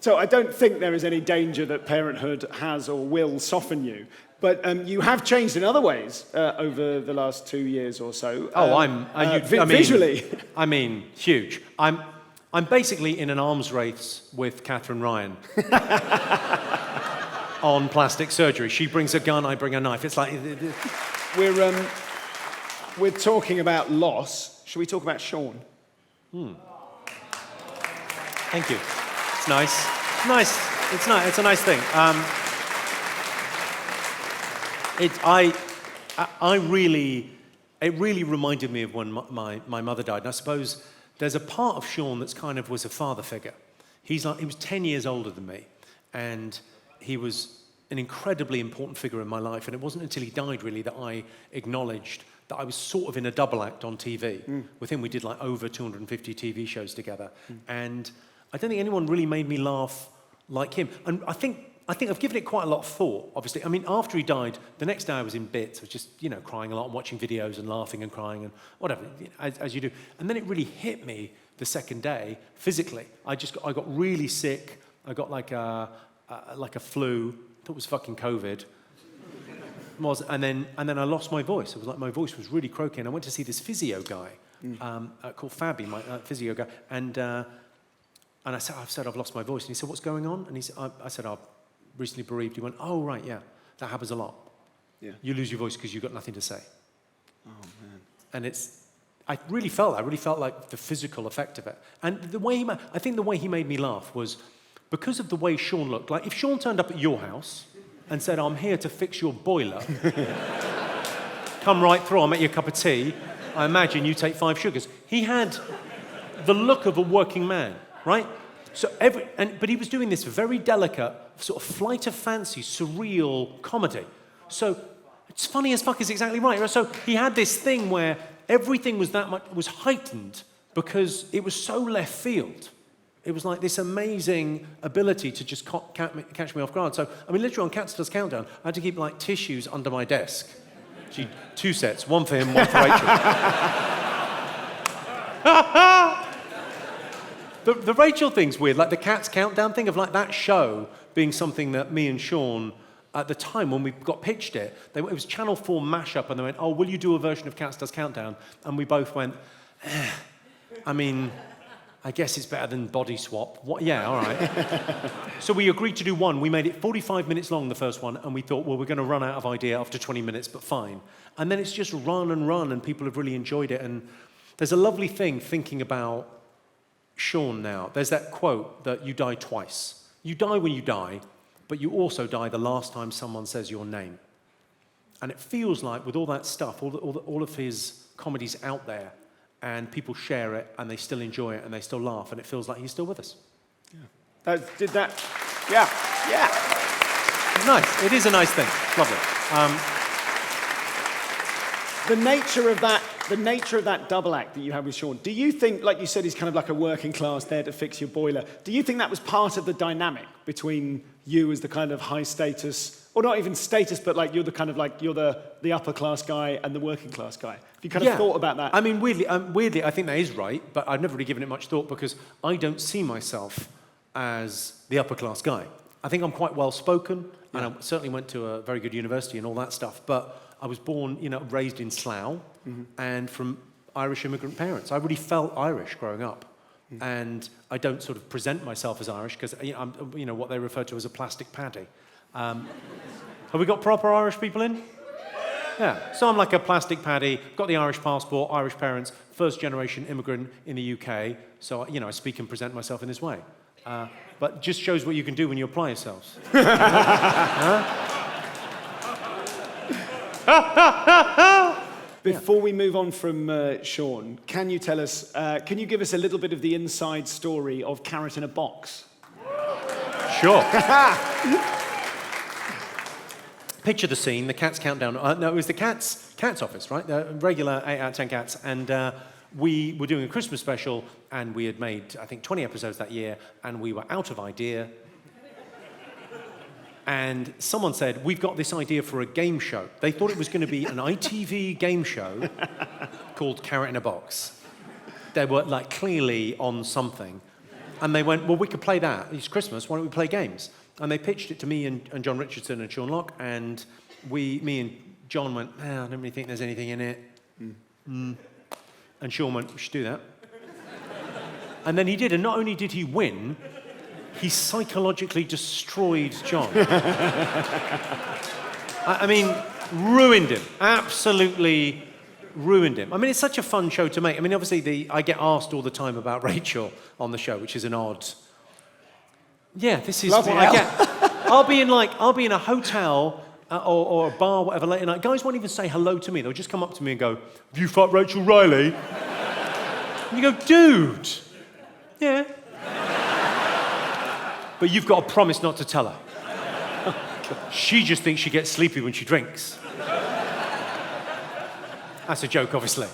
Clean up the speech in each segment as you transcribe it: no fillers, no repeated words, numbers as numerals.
So I don't think there is any danger that parenthood has or will soften you. But you have changed in other ways over the last 2 years or so. Visually. I mean, huge. I'm basically in an arms race with Catherine Ryan on plastic surgery. She brings a gun, I bring a knife. It's like... We're talking about loss. Should we talk about Sean? Thank you. It's nice. It's nice. It's a nice thing. It really reminded me of when my mother died. And I suppose there's a part of Sean that's kind of was a father figure. He was 10 years older than me, and he was an incredibly important figure in my life. And it wasn't until he died, really, that I acknowledged that I was sort of in a double act on TV. With him, we did like over 250 TV shows together. And I don't think anyone really made me laugh like him. And I think I've given it quite a lot of thought, obviously. I mean, after he died, the next day I was in bits. I was just, crying a lot and watching videos and laughing and crying and whatever, as you do. And then it really hit me the second day, physically. I got really sick. I got like a flu. I thought it was fucking COVID. And then I lost my voice. It was like my voice was really croaky. And I went to see this physio guy called Fabby, my physio guy. And I said, I've lost my voice. And he said, what's going on? And I said, I'm recently bereaved. He went, oh, right, yeah, that happens a lot. Yeah. You lose your voice because you've got nothing to say. Oh, man. And I really felt like the physical effect of it. And I think the way he made me laugh was because of the way Sean looked. Like if Sean turned up at your house and said, I'm here to fix your boiler, come right through, I'll make you a cup of tea, I imagine you take 5 sugars. He had the look of a working man, right? So but he was doing this very delicate, sort of flight of fancy, surreal comedy. So it's funny as fuck is exactly right. So he had this thing where everything was heightened because it was so left field. It was like this amazing ability to just catch me off guard. So, I mean, literally on Cats Does Countdown, I had to keep like tissues under my desk. 2 sets, one for him, one for Rachel. The Rachel thing's weird, like the Cats Countdown thing of like that show being something that me and Sean, at the time when we got pitched it was Channel 4 mashup, and they went, oh, will you do a version of Cats Does Countdown? And we both went, I mean, I guess it's better than Body Swap. What? Yeah, all right. So we agreed to do one. We made it 45 minutes long, the first one, and we thought, well, we're going to run out of idea after 20 minutes, but fine. And then it's just run, and people have really enjoyed it. And there's a lovely thing thinking about Sean now. There's that quote that you die twice. You die when you die, but you also die the last time someone says your name. And it feels like with all that stuff, all of his comedies out there, and people share it, and they still enjoy it, and they still laugh, and it feels like he's still with us. Yeah. Yeah. It's nice. It is a nice thing. Lovely. The nature of that double act that you had with Sean, do you think, like you said, he's kind of like a working class there to fix your boiler, do you think that was part of the dynamic between you as the kind of high status, or not even status, but like you're the upper class guy and the working class guy? Have you kind of thought about that? I mean, weirdly, I think that is right, but I've never really given it much thought because I don't see myself as the upper class guy. I think I'm quite well spoken, and I certainly went to a very good university and all that stuff, but I was born, raised in Slough, and from Irish immigrant parents. I really felt Irish growing up. And I don't sort of present myself as Irish because, I'm, what they refer to as a plastic paddy. Have we got proper Irish people in? Yeah. So I'm like a plastic paddy, got the Irish passport, Irish parents, first generation immigrant in the UK. So, I speak and present myself in this way. But just shows what you can do when you apply yourselves. Before we move on from Sean, can you tell us, can you give us a little bit of the inside story of Carrot in a Box? Sure. Picture the scene, the Cats Countdown. No, it was the Cats office, right? The regular 8 out of 10 cats. And we were doing a Christmas special, and we had made, I think, 20 episodes that year, and we were out of idea. And someone said, we've got this idea for a game show. They thought it was going to be an ITV game show called Carrot in a Box. They were, like, clearly on something. And they went, well, we could play that. It's Christmas, why don't we play games? And they pitched it to me and John Richardson and Sean Locke, and me and John went, I don't really think there's anything in it. And Sean went, we should do that. And then he did, and not only did he win, he psychologically destroyed John. I mean, ruined him, absolutely ruined him. I mean, it's such a fun show to make. I mean, obviously, I get asked all the time about Rachel on the show, which is an odd. Yeah, this is Bloody what I hell. get. I'll be in a hotel or a bar, whatever, late at night. Guys won't even say hello to me. They'll just come up to me and go, "Have you fucked Rachel Riley?" And you go, "Dude, yeah." But you've got to promise not to tell her. She just thinks she gets sleepy when she drinks. That's a joke, obviously.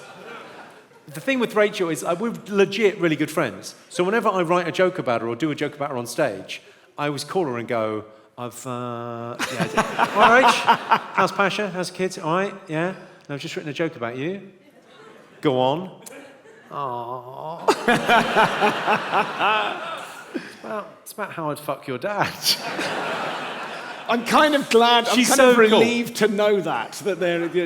The thing with Rachel is we're legit really good friends. So whenever I write a joke about her or do a joke about her on stage, I always call her and go, all right, Rach, how's Pasha? How's the kids? All right, yeah? I've just written a joke about you. Go on. Aww. It's about how I'd fuck your dad. I'm kind of glad, She's I'm kind of so cool. relieved to know that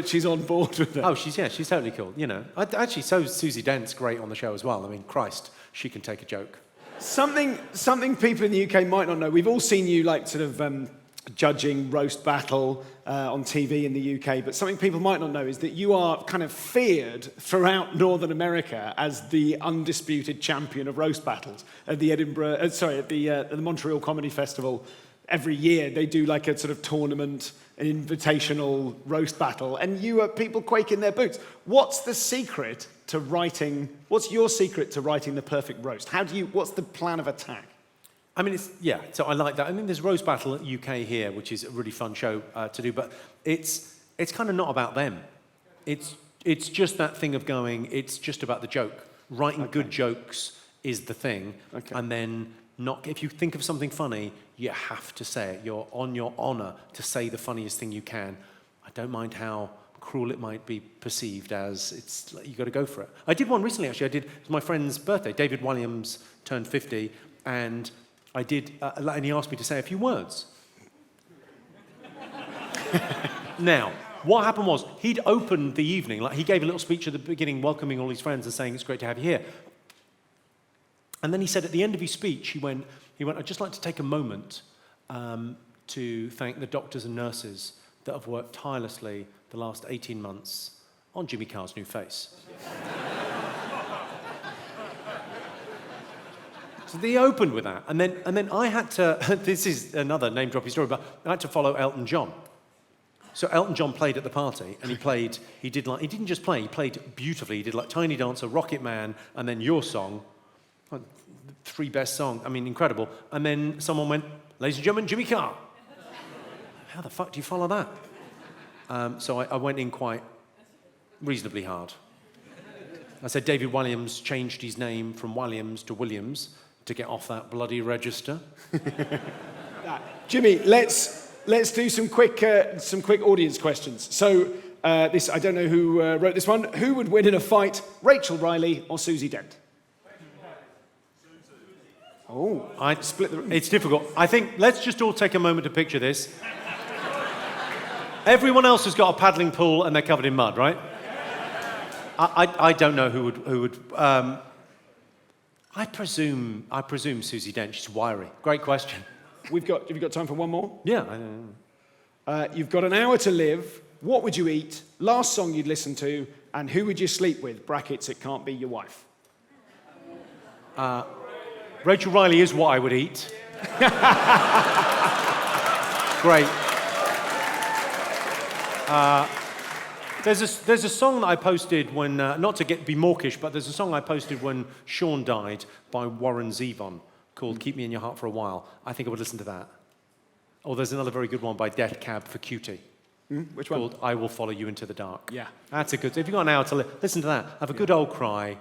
she's on board with it. Oh, she's totally cool, you know. Actually, so is Susie Dent's great on the show as well. I mean, Christ, she can take a joke. Something people in the UK might not know. We've all seen you like sort of judging Roast Battle on TV in the UK, but something people might not know is that you are kind of feared throughout Northern America as the undisputed champion of roast battles at the at the Montreal Comedy Festival. Every year they do like a sort of tournament, an invitational roast battle, and people quake in their boots. What's your secret to writing the perfect roast? What's the plan of attack? I mean, so I like that. I mean, there's Roast Battle at UK here, which is a really fun show to do, but it's kind of not about them. It's just that thing of going, it's just about the joke. Writing good jokes is the thing, and then if you think of something funny, you have to say it. You're on your honour to say the funniest thing you can. I don't mind how cruel it might be perceived as. You got to go for it. I did one recently, actually. It was my friend's birthday. David Williams turned 50, and I did, and he asked me to say a few words. Now, what happened was, he'd opened the evening, like he gave a little speech at the beginning, welcoming all his friends and saying, it's great to have you here. And then he said at the end of his speech, he went, I'd just like to take a moment to thank the doctors and nurses that have worked tirelessly the last 18 months on Jimmy Carr's new face. So they opened with that. And then I had to, this is another name-dropping story, but I had to follow Elton John. So Elton John played at the party, and he didn't just play, he played beautifully. He did like Tiny Dancer, Rocket Man, and then your song. 3 best song, I mean, incredible. And then someone went, ladies and gentlemen, Jimmy Carr. How the fuck do you follow that? So I went in quite reasonably hard. I said David Williams changed his name from Williams to Williams to get off that bloody register. Jimmy, let's do some quick audience questions. So I don't know who wrote this one. Who would win in a fight, Rachel Riley or Susie Dent? Oh, I'd split the... It's difficult. I think, let's just all take a moment to picture this. Everyone else has got a paddling pool and they're covered in mud, right? I don't know who would... I presume Susie Dent. She's wiry. Great question. Have you got time for one more? Yeah. You've got an hour to live. What would you eat? Last song you'd listen to, and who would you sleep with? Brackets, it can't be your wife. Rachel Riley is what I would eat. Great. There's a song that I posted when, not to be mawkish, but there's a song I posted when Sean died by Warren Zevon called Keep Me in Your Heart for a While. I think I would listen to that. Or there's another very good one by Death Cab for Cutie. Which one? Called I Will Follow You Into the Dark. Yeah. That's a good... If you've got an hour to listen to that, have a good old cry,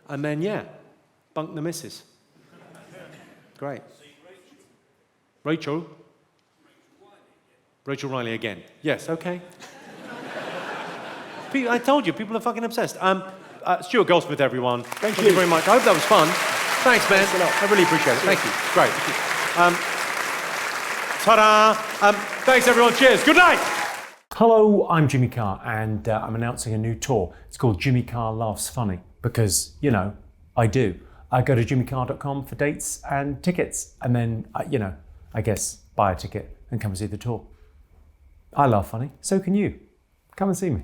and then, bunk the missus. Great. Rachel Riley again. Yes, okay. I told you, people are fucking obsessed. Stuart Goldsmith, everyone. Thank you very much. I hope that was fun. Thanks, man. Thanks a lot. I really appreciate it. Thank you. Great. Ta-da. Thanks, everyone. Cheers. Good night. Hello, I'm Jimmy Carr, and I'm announcing a new tour. It's called Jimmy Carr Laughs Funny, because, you know, I do. I go to jimmycarr.com for dates and tickets, and then, you know, I guess buy a ticket and come and see the tour. I laugh funny, so can you. Come and see me.